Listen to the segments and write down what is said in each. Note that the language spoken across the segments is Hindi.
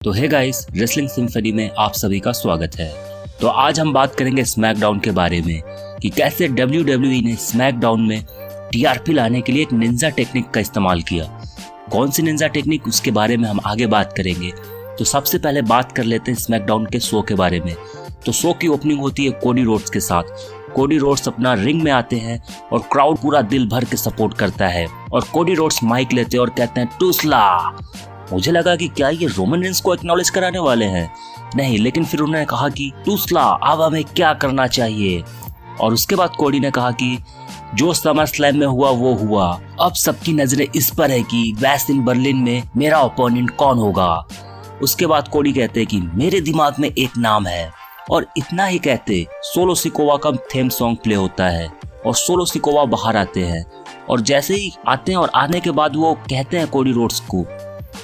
तो हे गाइस, रेसलिंग सिम्फनी में आप सभी का स्वागत है। तो आज हम बात करेंगे स्मैकडाउन के बारे में कि कैसे WWE ने स्मैकडाउन में टीआरपी लाने के लिए एक निंजा टेक्निक का इस्तेमाल किया। कौन सी निंजा टेक्निक, उसके बारे में हम आगे बात करेंगे। तो सबसे पहले बात कर लेते हैं स्मैकडाउन के शो के बारे में। तो शो की ओपनिंग होती है कोडी रोड्स के साथ। कोडी रोड्स अपना रिंग में आते हैं और क्राउड पूरा दिल भर के सपोर्ट करता है और कोडी रोड्स माइक लेते हैं और कहते हैं टूसला। मुझे लगा कि क्या ये रोमन रेंस को एक्नॉलेज कराने वाले हैं, नहीं, लेकिन फिर उन्होंने कहा कि टूसला अब हमें क्या करना चाहिए। और उसके बाद कोडी ने कहा कि जो समर स्लैम में हुआ वो हुआ, अब सबकी नजरें इस पर है कि बेस्ट इन बर्लिन में मेरा ओपोनेंट कौन होगा। उसके बाद कोडी कहते हैं कि मेरे दिमाग में एक नाम है, और इतना ही कहते सोलो सिकोवा का थीम सॉन्ग प्ले होता है और सोलो सिकोवा बाहर आते हैं। और जैसे ही आते हैं और आने के बाद वो कहते हैं कोडी रोड्स को,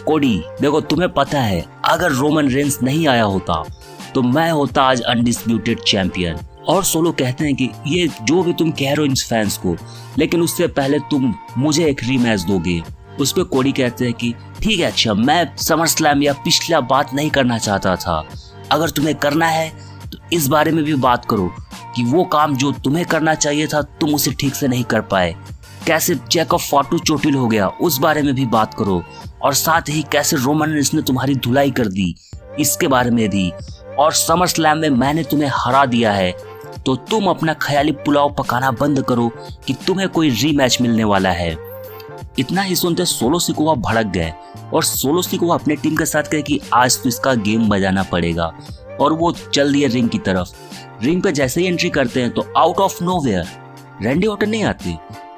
कोडी देखो, तुम्हें पता है अगर रोमन रेंस नहीं आया होता तो मैं होता आज अनडिस्प्यूटेड चैंपियन। और सोलो कहते हैं कि ये जो भी तुम कह रहे हो इन फैंस को, लेकिन उससे पहले तुम मुझे एक रीमैच दोगे। उस पे कोडी कहते हैं कि ठीक है, अच्छा, मैं समर स्लैम या पिछला बात नहीं करना चाहता था। अगर तुम्हें करना है तो इस बारे में भी बात करो कि वो काम जो तुम्हें करना चाहिए था तुम उसे ठीक से नहीं कर पाए। कैसे जैकब फाटू चोटिल हो गया, उस बारे में भी बात करो। और साथ ही कैसे रोमन रेंस ने तुम्हारी धुलाई कर दी, इसके बारे में भी। और समर स्लैम में मैंने तुम्हें हरा दिया है, तो तुम अपना ख्याली पुलाव पकाना बंद करो कि तुम्हें कोई रीमैच मिलने वाला है। इतना ही सुनते सोलो सिकोवा भड़क गए और सोलो सिकोवा अपने टीम के साथ कहे कि आज तो इसका गेम बजाना पड़ेगा। और वो चल दिए रिंग की तरफ। रिंग पे जैसे ही एंट्री करते हैं तो out of nowhere Randy Orton नहीं आते,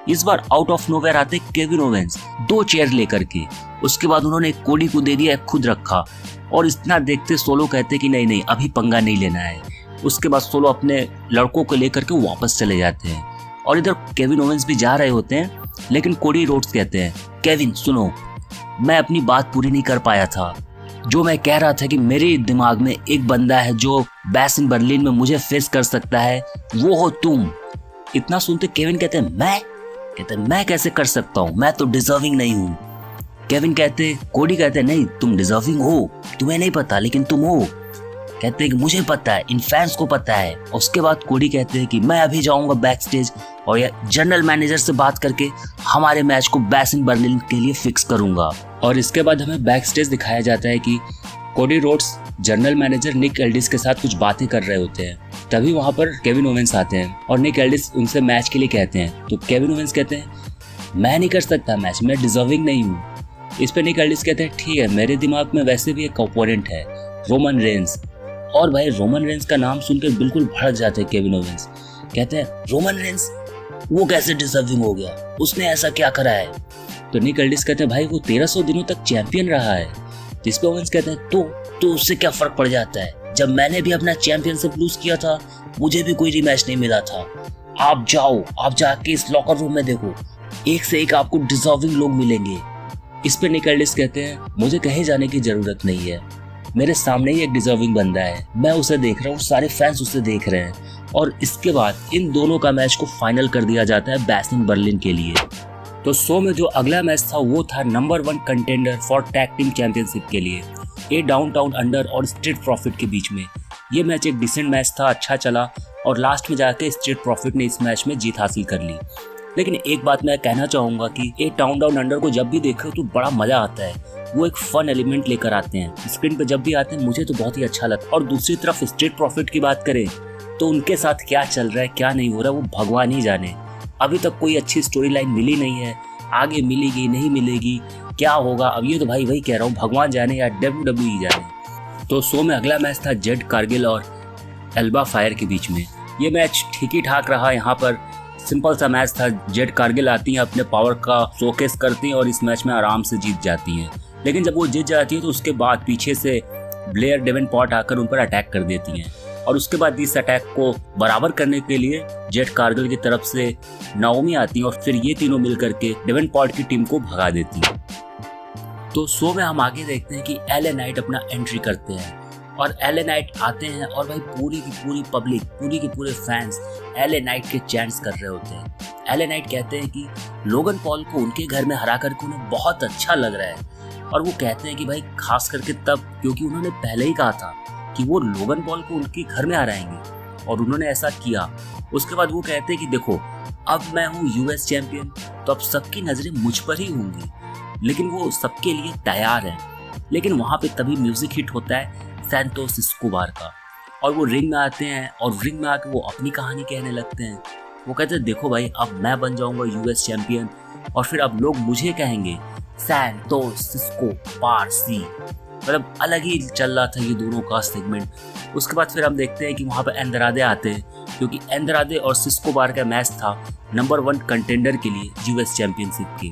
इस बार आउट ऑफ नोवेयर आते केविन ओवेंस 2 चेयर लेकर के। उसके बाद उन्होंने कोडी को दे दिया, खुद रखा। और इतना देखते सोलो कहते कि नहीं, अभी पंगा नहीं लेना है। उसके बाद सोलो अपने लड़कों को लेकर के वापस चले जाते हैं और इधर केविन ओवेंस भी जा रहे होते हैं, लेकिन कोडी रोड्स कहते हैं, केविन सुनो, मैं अपनी बात पूरी नहीं कर पाया था। जो मैं कह रहा था कि मेरे दिमाग में एक बंदा है जो बेस्ट इन बर्लिन में मुझे फेस कर सकता है, वो हो तुम। इतना सुनते केविन कहते हैं मैं कैसे कर सकता हूँ, मैं तो डिजर्विंग नहीं हूँ। कोडी कहते हैं नहीं, तुम डिजर्विंग हो, तुम्हें नहीं पता लेकिन तुम हो। कहते हैं कि मुझे पता है, इन फैंस को पता है। उसके बाद कोडी कहते हैं कि मैं अभी जाऊंगा बैक स्टेज और जनरल मैनेजर से बात करके हमारे मैच को बेस्ट इन बर्लिन के लिए फिक्स करूंगा। और इसके बाद हमें बैक स्टेज दिखाया जाता है कि कोडी रोड्स जनरल मैनेजर निक एल्डिस के साथ कुछ बातें कर रहे होते हैं। तभी वहां पर केविन ओवेंस आते हैं और निक एल्डिस उनसे मैच के लिए कहते हैं। तो केविन ओवेंस कहते हैं मैं नहीं कर सकता मैच, मैं डिजर्विंग नहीं हूँ। इस पे निक एल्डिस कहते हैं ठीक है, मेरे दिमाग में वैसे भी एक ओपोनेंट है, रोमन रेंस। और भाई रोमन रेंस का नाम सुनकर बिल्कुल भड़क जाते हैं केविन ओवेंस। कहते हैं रोमन रेंस वो कैसे डिजर्विंग हो गया, उसने ऐसा क्या करा है। तो निक एल्डिस कहते हैं भाई वो 1300 दिनों तक चैंपियन रहा है। जिस पे ओवेंस कहते हैं तो उससे क्या फर्क पड़ जाता है, जब मैंने भी अपना चैंपियनशिप लूज किया था मुझे भी कोई रिमैच नहीं मिला था। आप जाके इस लॉकर रूम में देखो, एक से एक आपको डिजर्विंग लोग मिलेंगे। इस पे निक एल्डिस कहते हैं मुझे कहीं जाने की जरूरत नहीं है, मेरे सामने ही एक डिजर्विंग बंदा है, मैं उसे देख रहा हूँ, सारे फैंस उसे देख रहे हैं। और इसके बाद इन दोनों का मैच को फाइनल कर दिया जाता है बेस्ट इन बर्लिन के लिए। तो शो में जो अगला मैच था वो था number 1 contender for tag team championship के लिए, ये डाउनटाउन अंडर और स्ट्रीट प्रॉफिट के बीच में। ये मैच एक डिसेंट मैच था, अच्छा चला और लास्ट में जाके स्ट्रीट प्रॉफिट ने इस मैच में जीत हासिल कर ली। लेकिन एक बात मैं कहना चाहूंगा कि ये डाउनटाउन अंडर को जब भी देखो तो बड़ा मजा आता है। वो एक फन एलिमेंट लेकर आते हैं, स्क्रीन पे जब भी आते हैं मुझे तो बहुत ही अच्छा लगता है। और दूसरी तरफ स्ट्रीट प्रॉफिट की बात करें तो उनके साथ क्या चल रहा है क्या नहीं हो रहा है वो भगवान ही जाने। अभी तक कोई अच्छी स्टोरी लाइन मिली नहीं है, आगे मिलेगी नहीं मिलेगी क्या होगा, अब ये तो भाई वही कह रहा हूँ, भगवान जाने या WWE जाने। तो शो में अगला मैच था जेड कारगिल और एल्बा फायर के बीच में। ये मैच ठीक ही ठाक रहा, यहाँ पर सिंपल सा मैच था। जेड कारगिल आती हैं, अपने पावर का शोकेस करती हैं और इस मैच में आराम से जीत जाती हैं। लेकिन जब वो जीत जाती है तो उसके बाद पीछे से ब्लेयर डेवेनपोर्ट आकर उन पर अटैक कर देती हैं और उसके बाद इस अटैक को बराबर करने के लिए जेड कारगिल की तरफ से नाओमी आती हैं और फिर ये तीनों मिलकर के डेवेनपोर्ट की टीम को भगा देती हैं। तो शो में हम आगे देखते हैं कि एलए नाइट अपना एंट्री करते हैं और एलए नाइट आते हैं और भाई पूरी की पूरी पब्लिक, पूरी के पूरे फैंस एलए नाइट के चैंट्स कर रहे होते हैं। एलए नाइट कहते हैं कि लोगन पॉल को उनके घर में हरा करके उन्हें बहुत अच्छा लग रहा है और वो कहते हैं कि भाई खास करके तब, क्योंकि उन्होंने पहले ही कहा था कि वो लोगन पॉल को उनके घर में हराएंगे और उन्होंने ऐसा किया। उसके बाद वो कहते हैं कि देखो अब मैं हूँ यूएस चैंपियन, तो अब सबकी नजरें मुझ पर ही होंगी, लेकिन वो सबके लिए तैयार है। लेकिन वहां पे तभी म्यूजिक हिट होता है सैंटोस एस्कोबार का, और वो रिंग में आते हैं और रिंग में आके वो अपनी कहानी कहने लगते हैं। वो कहते हैं देखो भाई अब मैं बन जाऊंगा यूएस चैंपियन और फिर अब लोग मुझे कहेंगे सैंटोस एस्कोबार सी। मतलब अलग ही चल रहा था ये दोनों का सेगमेंट। उसके बाद फिर हम देखते हैं कि वहाँ पे एंद्रादे आते हैं, क्योंकि एंद्रादे और सिस्कोबार का मैच था नंबर 1 कंटेंडर के लिए यूएस चैंपियनशिप के।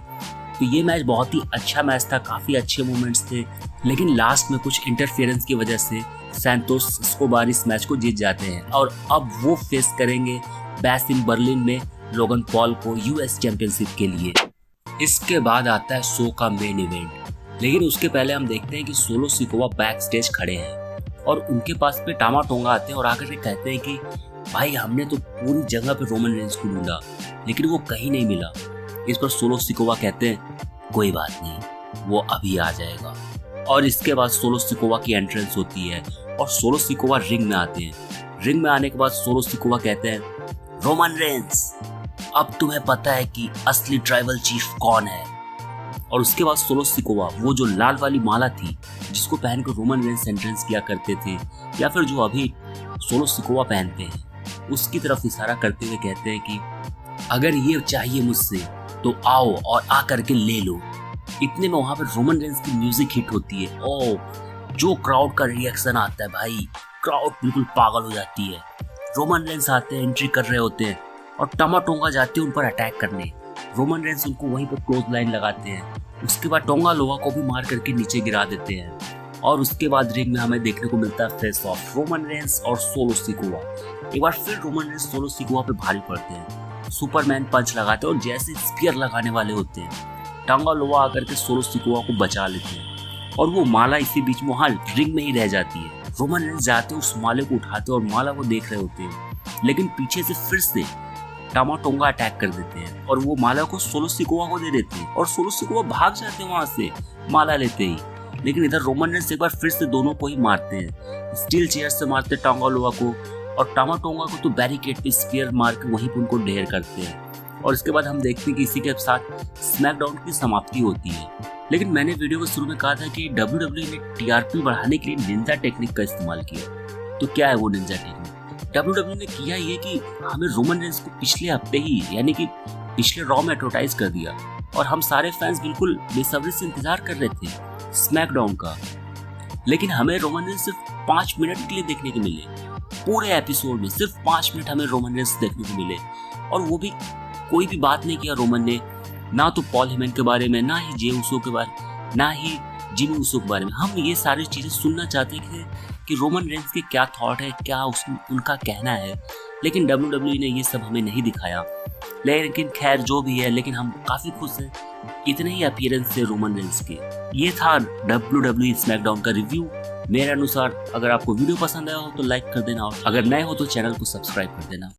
तो ये मैच बहुत ही अच्छा मैच था, काफ़ी अच्छे मोमेंट्स थे, लेकिन लास्ट में कुछ इंटरफेरेंस की वजह से सैंटोस एस्कोबार इस मैच को जीत जाते हैं और अब वो फेस करेंगे बैश इन बर्लिन में लोगन पॉल को यूएस चैंपियनशिप के लिए। इसके बाद आता है शो का मेन इवेंट, लेकिन उसके पहले हम देखते हैं कि सोलो सिकोवा बैक स्टेज खड़े हैं और उनके पास पे टामा टोंगा आते हैं और आकर के कहते हैं कि भाई हमने तो पूरी जगह पे रोमन रेंज को ढूंढा लेकिन वो कहीं नहीं मिला। इस पर सोलो सिकोवा कहते हैं कोई बात नहीं, वो अभी आ जाएगा। और इसके बाद सोलो सिकोवा की एंट्रेंस होती है और सोलो सिकोवा रिंग में आते हैं। रिंग में आने के बाद सोलो सिकोवा कहते हैं रोमन रेंज अब तुम्हें पता है कि असली ट्राइबल चीफ कौन है। और उसके बाद सोलो सिकोवा वो जो लाल वाली माला थी जिसको पहनकर रोमन रेंज एंट्रेंस किया करते थे, या फिर जो अभी सोलो सिकोवा पहनते हैं, उसकी तरफ इशारा करते हुए कहते हैं कि अगर ये चाहिए मुझसे तो आओ और आ करके ले लो। इतने में वहां पर रोमन रेंज की म्यूजिक हिट होती है। ओ जो क्राउड का रिएक्शन आता है भाई, क्राउड बिल्कुल पागल हो जाती है। रोमन रेंज आते हैं, एंट्री कर रहे होते हैं और टामा टोंगा जाते हैं उन पर अटैक करने। रोमन रेंज उनको वहीं पर क्लोज लाइन लगाते हैं। उसके बाद टोंगा लोवा को भी मार करके नीचे गिरा देते हैं और उसके बाद रिंग में हमें देखने को मिलता है फेस ऑफ रोमन रेंज और सोलो सिकोवा। एक बार फिर रोमन रेंज सोलो सिकोवा पे भारी पड़ते हैं, सुपरमैन पंच लगाते हैं और जैसे स्पीयर लगाने वाले होते हैं टोंगा लोवा आकर के सोलो सिकोवा को बचा लेते हैं और वो माला इसी बीच में वहाँ रिंग में ही रह जाती है। रोमन रेंज जाते उस माले को उठाते और माला को देख रहे होते हैं, लेकिन पीछे से फिर से टामा टोंगा अटैक कर देते हैं और वो माला को सोलो सिकोवा को दे देते हैं और सोलो सिकोवा भाग जाते हैं वहां से माला लेते ही। लेकिन इधर रोमन रेंज एक बार फिर से दोनों को ही मारते हैं, स्टील चेयर से मारते हैं टांगा लोवा को और टामा टोंगा को तो बैरिकेड पे स्पीयर मार के वहीं पर उनको ढेर करते हैं। और इसके बाद हम देखते हैं कि इसी के साथ स्मैकडाउन की समाप्ति होती है। लेकिन मैंने वीडियो के शुरू में कहा था कि WWE ने टीआरपी बढ़ाने के लिए निंजा टेक्निक का इस्तेमाल किया। तो क्या है वो निंजा टेक्निक? WWE ने किया ये कि हमें रोमन रेंज को पिछले हफ्ते ही यानी कि पिछले रॉ में एडवर्टाइज कर दिया और हम सारे फैंस बिल्कुल बेसब्री से इंतजार कर रहे थे स्मैकडाउन का। लेकिन हमें रोमन रेंज सिर्फ 5 मिनट के लिए देखने को मिले, पूरे एपिसोड में सिर्फ 5 मिनट हमें रोमन रेंज देखने को मिले और वो भी कोई भी बात नहीं किया रोमन ने, ना तो पॉल हेमन के बारे में, ना ही जे उसो के बारे में, ना ही जिमी उसो के बारे में। हम ये सारी चीजें सुनना चाहते हैं कि रोमन रेंज के क्या थॉट है, क्या उनका कहना है, लेकिन WWE ने ये सब हमें नहीं दिखाया। लेकिन खैर जो भी है, लेकिन हम काफी खुश हैं इतने ही अपीयरेंस से रोमन रेंज के। ये था WWE स्मैकडाउन का रिव्यू मेरे अनुसार। अगर आपको वीडियो पसंद आया हो तो लाइक कर देना और अगर नए हो तो चैनल को सब्सक्राइब कर देना।